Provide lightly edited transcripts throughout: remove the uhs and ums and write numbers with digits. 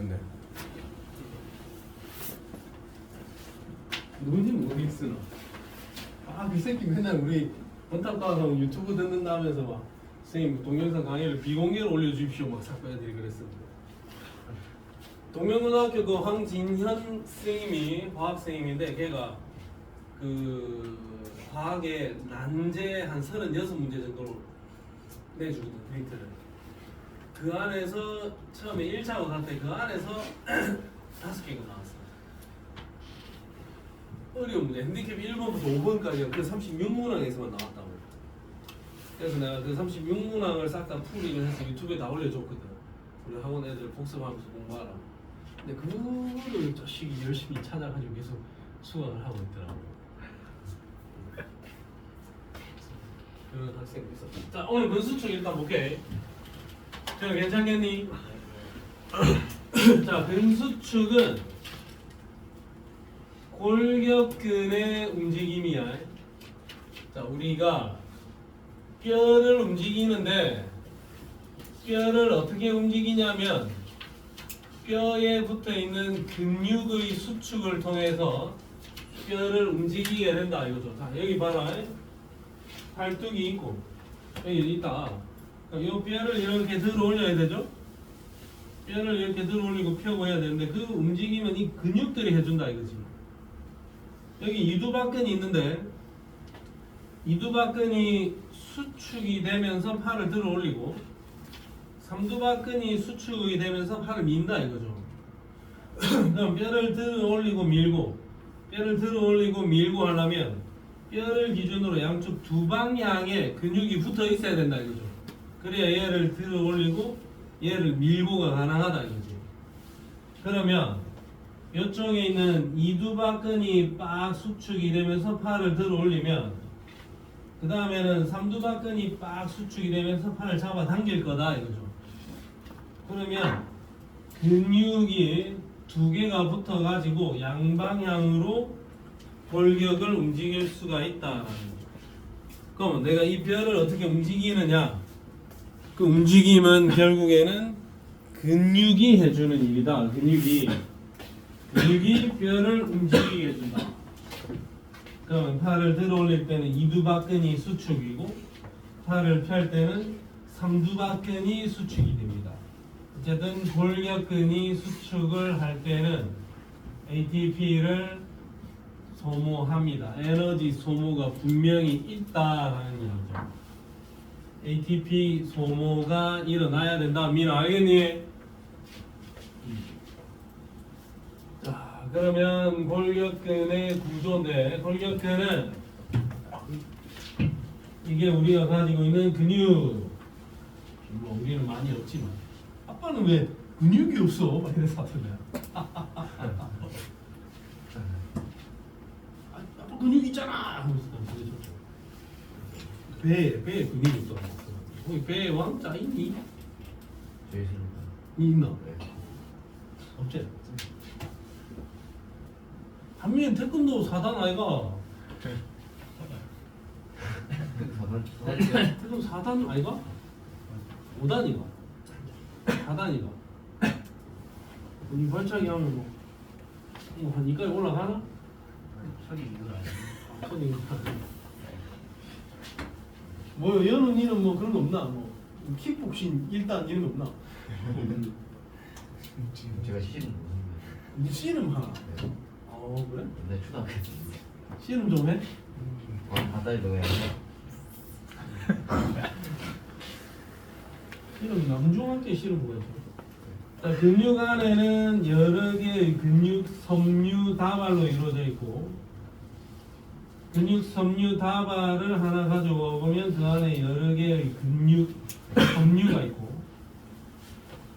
되겠네. 누군지 모르겠으나. 그 새끼 맨날 우리 번탑과학 유튜브 듣는다면서 막 선생님 동영상 강의를 비공개로 올려주십시오 막 자꾸 애들이 그랬습니다. 동명고등학교 그 황진현 선생님이 과학 선생님인데 걔가 그 과학의 난제 한 36문제 정도를 내주거든 데이터를. 그 안에서 처음에 1차하고 갔을 때 그 안에서 5개가 나왔어. 어려운 문제. 핸디캡 1번부터 5번까지가 그 36문항에서만 나왔다고. 그래서 내가 그 36문항을 싹 다 풀이를 해서 유튜브에 다 올려줬거든. 우리 학원 애들 복습하면서 공부하라. 근데 그거를 자식이 열심히 찾아가지고 계속 수강을 하고 있더라고. 그런 학생도 있었다. 자, 오늘 분수축 일단 볼게. 자, 괜찮겠니? 자, 분수축은 골격근의 움직임이야. 자, 우리가 뼈를 움직이는데 뼈를 어떻게 움직이냐면 뼈에 붙어 있는 근육의 수축을 통해서 뼈를 움직이게 된다 이거죠. 자, 여기 봐라. 팔뚝이 있고 여기 있다. 이 뼈를 이렇게 들어 올려야 되죠. 뼈를 이렇게 들어 올리고 펴고 해야 되는데 그 움직임은 이 근육들이 해준다 이거지. 여기 이두박근이 있는데 이두박근이 수축이 되면서 팔을 들어 올리고 삼두박근이 수축이 되면서 팔을 민다 이거죠. 그럼 뼈를 들어 올리고 밀고 뼈를 들어 올리고 밀고 하려면 뼈를 기준으로 양쪽 두 방향에 근육이 붙어 있어야 된다 이거죠. 그래야 얘를 들어 올리고 얘를 밀고가 가능하다 이거지. 그러면 이쪽에 있는 이두박근이 빡 수축이 되면서 팔을 들어 올리면 그 다음에는 삼두박근이 빡 수축이 되면서 팔을 잡아 당길 거다 이거죠. 그러면 근육이 두 개가 붙어 가지고 양방향으로 골격을 움직일 수가 있다라는 거죠. 그럼 내가 이 뼈를 어떻게 움직이느냐? 그 움직임은 결국에는 근육이 해주는 일이다. 근육이 뼈를 움직이게 해준다. 그러면 팔을 들어 올릴 때는 이두박근이 수축이고 팔을 펼 때는 삼두박근이 수축이 됩니다. 어쨌든 골격근이 수축을 할 때는 ATP를 소모합니다. 에너지 소모가 분명히 있다라는 얘기죠. ATP 소모가 일어나야 된다. 민아 알겠니? 자, 그러면 골격근의 구조인데 골격근은 이게 우리가 가지고 있는 근육. 물론 우리는 많이 없지만 아빠는 왜 근육이 없어? 막 이래서 하던데. 아빠 근육 있잖아. 하면서 배에 근육이 있어. 거기 배에 왕자 있니? 제일 싫은 거. 있나? 네. 없지. 한미엔 태권도 4단 아이가? 태권도 4단 아이가? 5단이가? 4단이가? 이 발차기 하면 한 이까지 올라가나? 저기 이거 아니야? 손이 뭐 연훈이는 뭐 그런 거 없나? 뭐 킥복싱 1단 이런 거 없나? 제가 씨름 못합니다. 씨름 하나. 네. 그래? 네, 초등학교 때. 씨름 좀 해? 바다에 넣어야 돼. 씨름 남중학교 씨름 뭐야? 자, 근육 안에는 여러 개의 근육 섬유 다발로 이루어져 있고 근육 섬유 다발을 하나 가져와 보면 그 안에 여러 개의 근육 섬유가 있고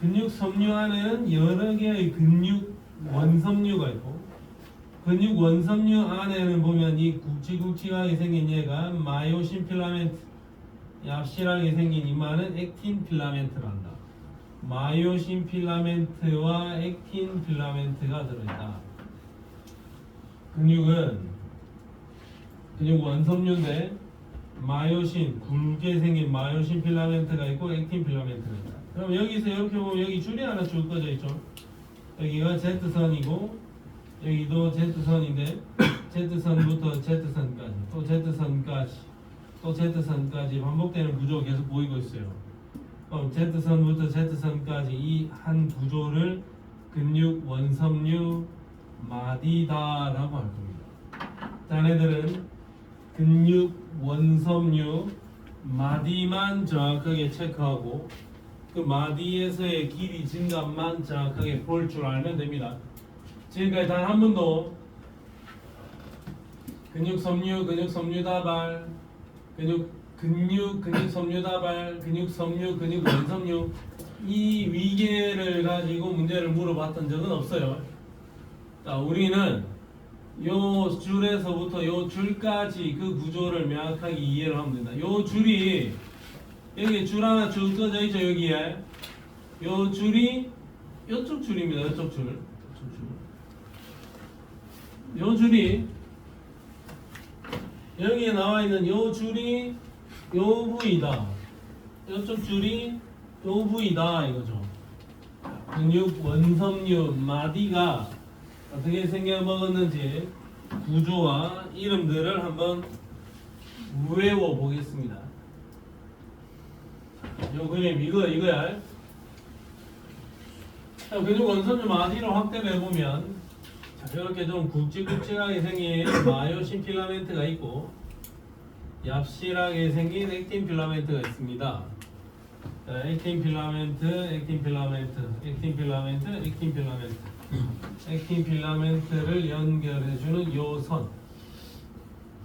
근육 섬유 안에는 여러 개의 근육 원섬유가 있고 근육 원섬유 안에는 보면 이 굵직굵직하게 생긴 얘가 마이오신 필라멘트 얍실하게 생긴 이마는 액틴 필라멘트란다. 마이오신 필라멘트와 액틴 필라멘트가 들어있다. 근육 원섬유인데 마이오신 굵게 생긴 마이오신 필라멘트가 있고 액틴 필라멘트가 있다. 그럼 여기서 이렇게 보면 여기 줄이 하나 쭉 꺼져 있죠. 여기가 Z선이고 여기도 Z선인데 Z선부터 Z선까지 또 Z선까지 또 Z선까지 반복되는 구조가 계속 보이고 있어요. 그럼 Z선부터 Z선까지 이 한 구조를 근육 원섬유 마디다라고 할 겁니다. 자네들은 근육 원섬유 마디만 정확하게 체크하고 그 마디에서의 길이 증감만 정확하게 볼 줄 알면 됩니다. 지금까지 단 한 번도 근육 섬유 다발 근육 섬유 다발 근육 섬유 근육 원섬유 이 위계를 가지고 문제를 물어봤던 적은 없어요. 자, 우리는 요 줄에서부터 요 줄까지 그 구조를 명확하게 이해를 하면 된다. 요 줄이 여기 줄 하나 쭉 떠져 있죠. 여기에 요 줄이 요쪽 줄입니다. 요쪽 줄. 요 줄이 여기에 나와 있는 요 줄이 요 부위다. 요쪽 줄이 요 부위다 이거죠. 근육 원섬유 마디가 어떻게 생겨 먹었는지 구조와 이름들을 한번 외워 보겠습니다. 요 그림 이거야. 자, 근육 원섬유 마디로 확대를 해보면 자, 이렇게 좀 굵직굵직하게 생긴 마요신 필라멘트가 있고 얍실하게 생긴 액틴 필라멘트가 있습니다. 자, 액틴 필라멘트, 액틴 필라멘트를 연결해주는 요 선.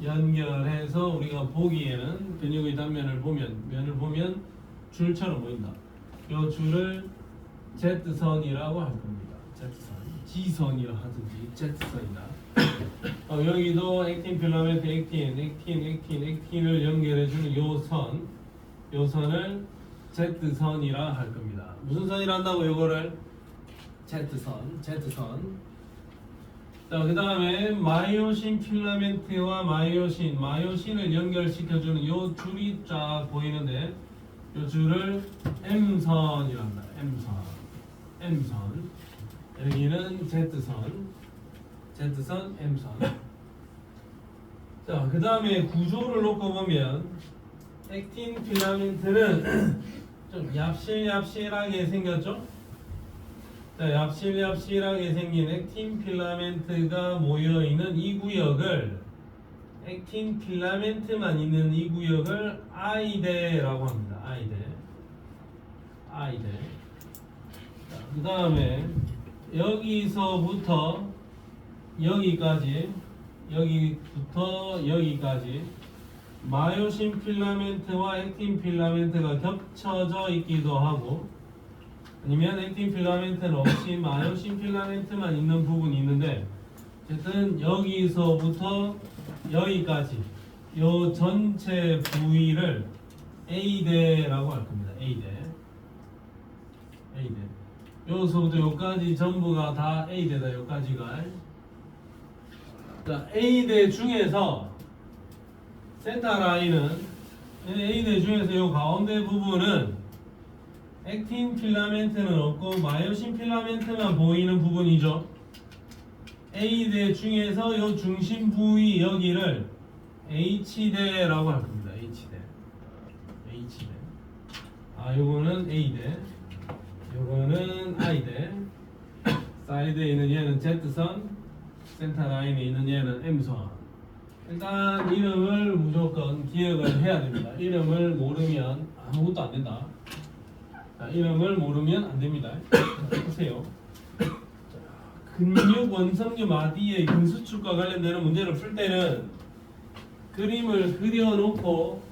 연결해서 우리가 보기에는 근육의 단면을 보면 줄처럼 보인다. 요 줄을 Z선이라고 할 겁니다. Z선. G선이라 하든지 Z선이다. 여기도 액틴 필라멘트, 액틴을 연결해주는 요 선을 Z선이라 할 겁니다. 무슨 선이라 한다고 요거를? Z선. 자, 그 다음에 마이오신 필라멘트와 마이오신을 연결시켜주는 요 줄이 쫙 보이는데 요 줄을 M선이라 한다. M선. 여기는 Z선, M선. 자, 그 다음에 구조를 놓고 보면 액틴 필라멘트는 좀 얍실하게 생겼죠? 자, 얍실하게 생긴 액틴 필라멘트가 모여있는 이 구역을 액틴 필라멘트만 있는 이 구역을 I대라고 합니다. I대. 그 다음에 여기서부터 여기까지 마요신 필라멘트와 액틴 필라멘트가 겹쳐져 있기도 하고 아니면 액틴 필라멘트는 없이 마요신 필라멘트만 있는 부분이 있는데 어쨌든 여기서부터 여기까지 요 전체 부위를 A대라고 할 겁니다. A대. 여기서부터 여기까지 전부가 다 A대다. 여기까지가. 자, A대 중에서 센터 라인은 A대 중에서 요 가운데 부분은 액틴 필라멘트는 없고 마요신 필라멘트만 보이는 부분이죠. A대 중에서 요 중심 부위 여기를 H대라고 할 겁니다. H대. 요거는 A대. 요거는 I대. 사이드에 있는 얘는 Z선, 센터 라인에 있는 얘는 M선. 일단 이름을 무조건 기억을 해야 됩니다. 이름을 모르면 아무것도 안 된다. 자, 이름을 모르면 안 됩니다. 보세요. 근육 원섬유 마디의 근수축과 관련되는 문제를 풀 때는 그림을 그려놓고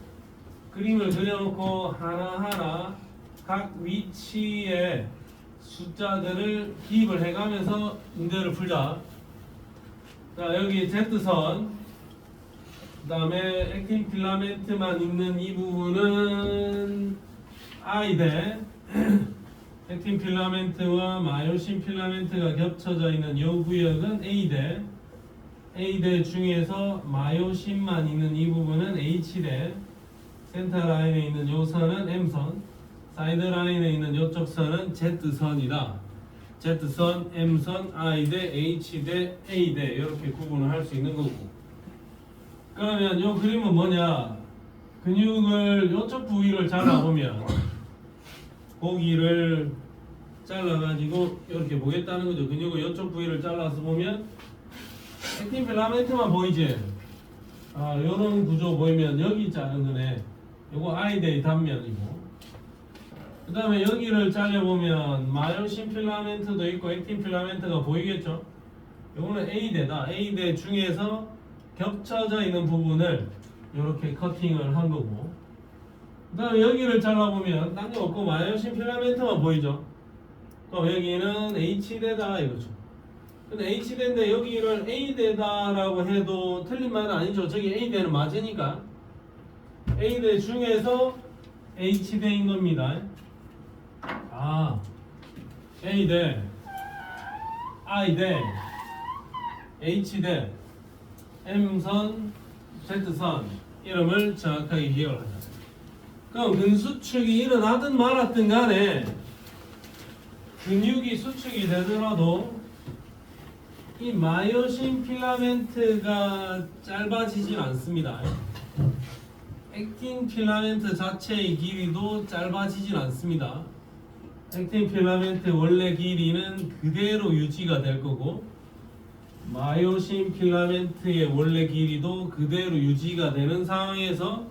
하나하나 각 위치에 숫자들을 기입을 해가면서 문제를 풀자. 자, 여기 Z선, 그 다음에 액틴 필라멘트만 있는 이 부분은 I대, 액틴 필라멘트와 마요신 필라멘트가 겹쳐져 있는 이 구역은 A대, A대 중에서 마요신만 있는 이 부분은 H대, 센터 라인에 있는 이 선은 M선, 사이드 라인에 있는 이쪽 선은 Z선이다. Z선, M선, I 대 H 대 A 대 이렇게 구분을 할 수 있는 거고. 그러면 이 그림은 뭐냐? 근육을 이쪽 부위를 잘라보면 고기를 잘라가지고 이렇게 보겠다는 거죠. 근육을 이쪽 부위를 잘라서 보면 액틴 필라멘트만 보이지? 아, 요런 구조 보이면 여기 자른 거네. 요거 아이데이 단면이고. 그 다음에 여기를 잘려보면 마요신 필라멘트도 있고 액틴 필라멘트가 보이겠죠? 요거는 A대다. A대 중에서 겹쳐져 있는 부분을 이렇게 커팅을 한 거고. 그 다음에 여기를 잘라보면 딴 거 없고 마요신 필라멘트만 보이죠? 그럼 여기는 H대다 이거죠. 근데 H대인데 여기를 A대다라고 해도 틀린 말은 아니죠. 저기 A대는 맞으니까 A대 중에서 H대인 겁니다. 아, A대, I대, H대, M선, Z선 이름을 정확하게 기억을 하자. 그럼 근수축이 일어나든 말았든 간에 근육이 수축이 되더라도 이 마요신 필라멘트가 짧아지진 않습니다. 액틴 필라멘트 자체의 길이도 짧아지진 않습니다. 액틴 필라멘트 원래 길이는 그대로 유지가 될 거고 마요신 필라멘트의 원래 길이도 그대로 유지가 되는 상황에서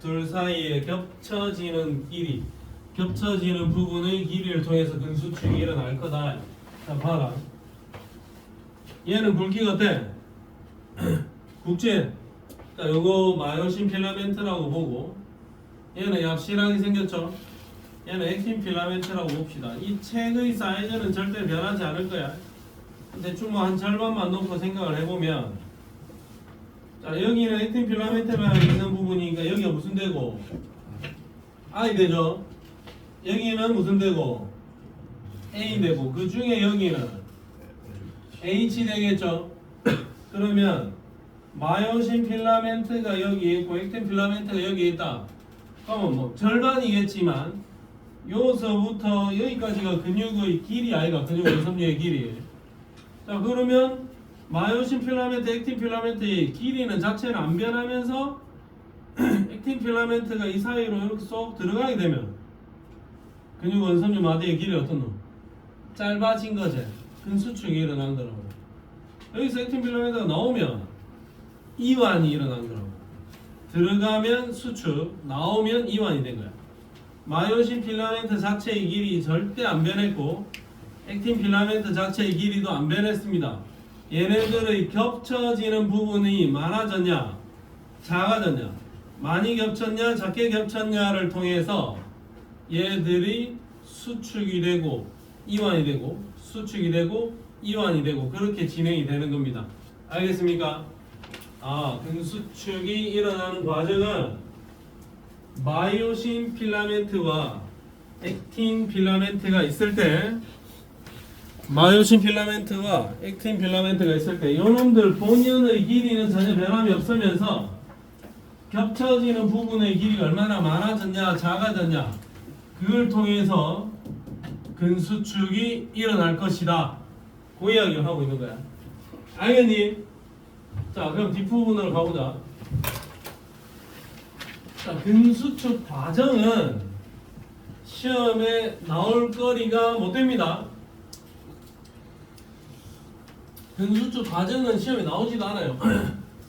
둘 사이에 겹쳐지는 길이, 겹쳐지는 부분의 길이를 통해서 근수축이 일어날 거다. 자, 봐라. 얘는 굵기가 어때? 굵지? 자, 요거 마요신 필라멘트라고 보고 얘는 얍실하게 생겼죠? 얘는 액틴 필라멘트라고 봅시다. 이 책의 사이즈는 절대 변하지 않을 거야. 대충 뭐 한 절반만 놓고 생각을 해보면 자, 여기는 액틴 필라멘트만 있는 부분이니까 여기가 무슨 되고? I 되죠? 여기는 무슨 되고? A 되고 그 중에 여기는 H 되겠죠? 그러면 마요신 필라멘트가 여기 있고 액틴 필라멘트가 여기 있다. 그러면 뭐 절반이겠지만 요서부터 여기까지가 근육의 길이 아이가 근육의 섬유의 길이. 자, 그러면 마요신 필라멘트, 액틴 필라멘트의 길이는 자체는 안 변하면서 액틴 필라멘트가 이 사이로 이렇게 쏙 들어가게 되면 근육 원섬유 마디의 길이 어떤 놈? 짧아진 거지. 근수축이 일어난 거라고. 여기서 액틴 필라멘트가 나오면 이완이 일어난 거라고. 들어가면 수축, 나오면 이완이 된 거야. 마요신 필라멘트 자체의 길이 절대 안 변했고 액틴 필라멘트 자체의 길이도 안 변했습니다. 얘네들의 겹쳐지는 부분이 많아졌냐 작아졌냐, 많이 겹쳤냐 작게 겹쳤냐를 통해서 얘들이 수축이 되고 이완이 되고 수축이 되고 이완이 되고 그렇게 진행이 되는 겁니다. 알겠습니까? 아, 근수축이 일어나는 과정은 마요신 필라멘트와 액틴 필라멘트가 있을 때 마요신 필라멘트와 액틴 필라멘트가 있을 때 이놈들 본연의 길이는 전혀 변함이 없으면서 겹쳐지는 부분의 길이가 얼마나 많아졌냐 작아졌냐 그걸 통해서 근수축이 일어날 것이다. 그 이야기를 하고 있는 거야. 알겠니? 자, 그럼 뒷부분으로 가보자. 자, 근수축 과정은 시험에 나올 거리가 못 됩니다. 근수축 과정은 시험에 나오지도 않아요.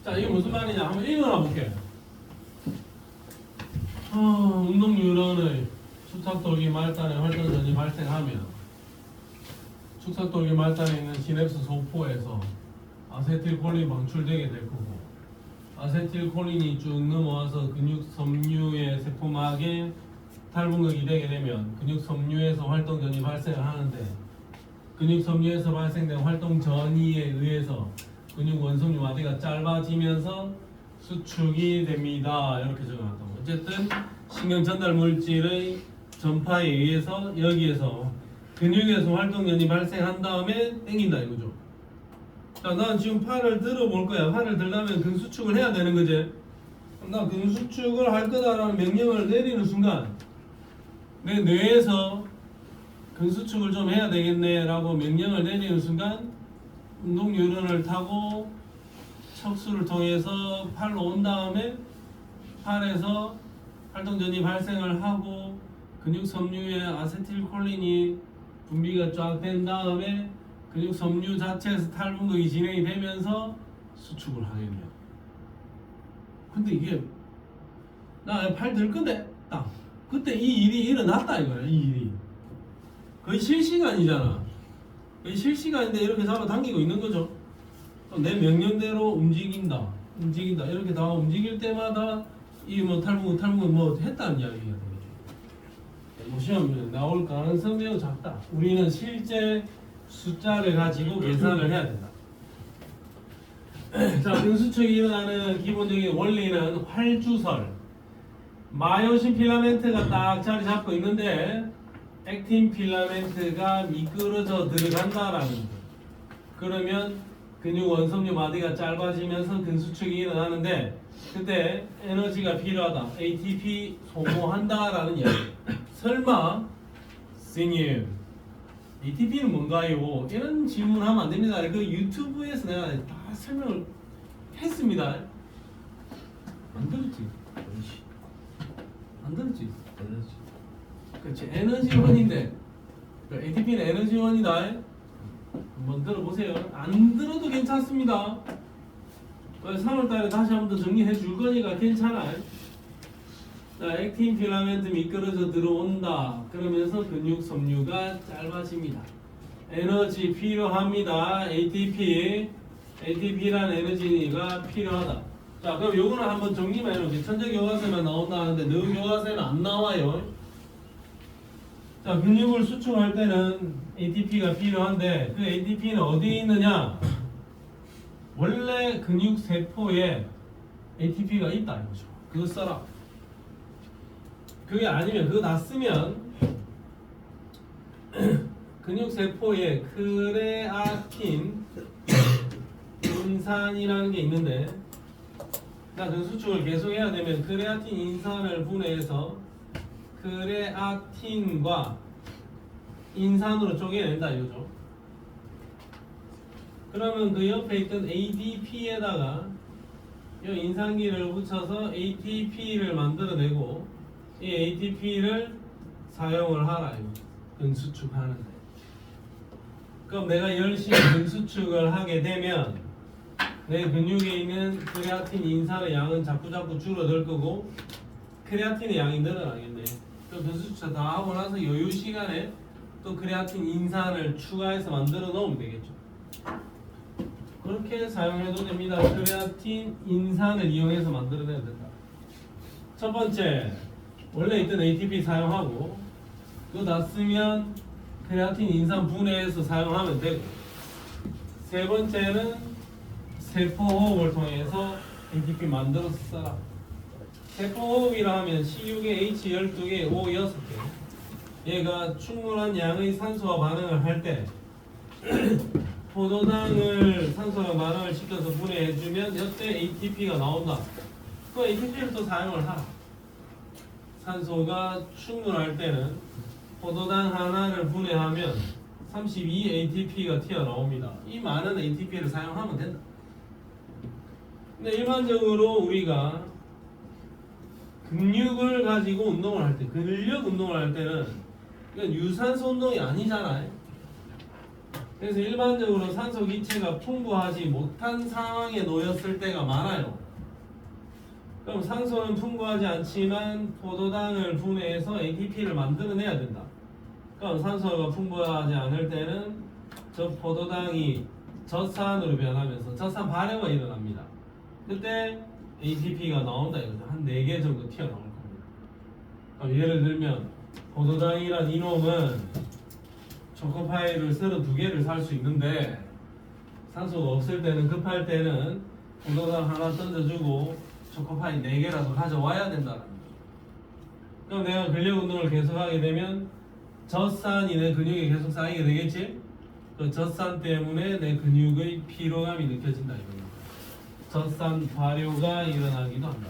자, 이게 무슨 말이냐? 한번 읽어라 볼게. 운동 뉴런의 축삭돌기 말단의 활동전이 발생하면 축삭돌기 말단에 있는 시냅스 소포에서 아세틸콜린 방출되게 될 거고 아세틸콜린이 쭉 넘어와서 근육 섬유의 세포막에 탈분극이 되게 되면 근육 섬유에서 활동전이 발생을 하는데 근육 섬유에서 발생된 활동 전이에 의해서 근육 원섬유 마디가 짧아지면서 수축이 됩니다. 이렇게 적어놨다고. 어쨌든 신경 전달 물질의 전파에 의해서 여기에서 근육에서 활동전이 발생한 다음에 땡긴다 이거죠. 자, 난 지금 팔을 들어볼 거야. 팔을 들려면 근수축을 해야 되는 거지. 나 근수축을 할 거다라는 명령을 내리는 순간 내 뇌에서 근수축을 좀 해야 되겠네라고 명령을 내리는 순간 운동 뉴런을 타고 척수를 통해서 팔로 온 다음에 팔에서 활동전이 발생을 하고 근육 섬유에 아세틸콜린이 분비가 쫙 된 다음에 근육 섬유 자체에서 탈분극이 진행이 되면서 수축을 하게 돼요. 근데 이게 나 팔 들 건데 딱 그때 이 일이 일어났다 이거야. 이 일이 거의 실시간이잖아. 거의 실시간인데 이렇게 잡아당기고 있는 거죠. 내 명령대로 움직인다 이렇게 다 움직일 때마다 이 뭐 탈분극 뭐 했다는 이야기가 되겠죠. 뭐 시험에 나올 가능성이 매우 작다. 우리는 실제 숫자를 가지고 계산을 해야 된다. 자, 근수축이 일어나는 기본적인 원리는 활주설, 마요신 필라멘트가 딱 자리 잡고 있는데 액틴 필라멘트가 미끄러져 들어간다라는 거. 그러면 근육 원섬유 마디가 짧아지면서 근수축이 일어나는데 그때 에너지가 필요하다. ATP 소모한다라는 이야기. 설마 스님 ATP는 뭔가요? 이런 질문하면 안 됩니다. 그 유튜브에서 내가 다 설명을 했습니다. 안 들었지? 안 들었지? 그렇지. 에너지원인데 ATP는 에너지원이다. 한번 들어보세요. 안 들어도 괜찮습니다. 3월달에 다시 한번 더 정리해 줄 거니까 괜찮아. 자, 액틴 필라멘트 미끄러져 들어온다. 그러면서 근육 섬유가 짧아집니다. 에너지 필요합니다. ATP라는 에너지가 필요하다. 자, 그럼 요거는 한번 정리만 해놓을게요. 천재교과서에만 나온다는데 뇌교과서에는 안 나와요. 자, 근육을 수축할 때는 ATP가 필요한데 그 ATP는 어디에 있느냐? 원래 근육 세포에 ATP가 있다 이거죠. 그거 써라. 그게 아니면 그거 다 쓰면 근육 세포에 크레아틴 인산이라는 게 있는데 나 그 수축을 계속 해야 되면 크레아틴 인산을 분해해서 크레아틴과 인산으로 쪼개낸다 이거죠. 그러면 그 옆에 있던 ADP에다가 이 인산기를 붙여서 ATP를 만들어내고 이 ATP를 사용을 하라 이거. 근수축하는데. 그럼 내가 열심히 근수축을 하게 되면 내 근육에 있는 크레아틴 인산의 양은 자꾸 줄어들 거고 크레아틴의 양이 늘어나겠네. 그 근수축 다 하고 나서 여유 시간에 또 크레아틴 인산을 추가해서 만들어 놓으면 되겠죠. 그렇게 사용해도 됩니다. 크레아틴 인산을 이용해서 만들어내야 된다. 첫 번째, 원래 있던 ATP 사용하고 그거 다 쓰면 크레아틴 인산 분해해서 사용하면 되고, 세 번째는 세포호흡을 통해서 ATP 만들어서 써라. 세포호흡이라 하면 C6에 H12개, O 6개. 얘가 충분한 양의 산소와 반응을 할 때 포도당을 산소랑 반응을 시켜서 분해해주면 이때 ATP가 나온다. 그 ATP를 또 사용을 하라. 산소가 충분할 때는 포도당 하나를 분해하면 32 ATP가 튀어나옵니다. 이 많은 ATP를 사용하면 된다. 근데 일반적으로 우리가 근육을 가지고 운동을 할 때, 근력 운동을 할 때는 이건 유산소 운동이 아니잖아요. 그래서 일반적으로 산소 기체가 풍부하지 못한 상황에 놓였을 때가 많아요. 그럼 산소는 풍부하지 않지만 포도당을 분해해서 ATP를 만들어내야 된다. 그럼 산소가 풍부하지 않을 때는 저 포도당이 젖산으로 변하면서 젖산 발효가 일어납니다. 그때 ATP가 나온다 이거죠. 한 4개 정도 튀어나올 겁니다. 그럼 예를 들면 포도당이란 이놈은 초코파이를 32개를 살 수 있는데 산소가 없을 때는 급할 때는 포도당 하나 던져주고 초코파이 4개라도 가져와야 된다는 거죠. 그럼 내가 근력 운동을 계속하게 되면 젖산이 내 근육에 계속 쌓이게 되겠지? 그 젖산 때문에 내 근육의 피로감이 느껴진다 이겁니다. 젖산 발효가 일어나기도 한다.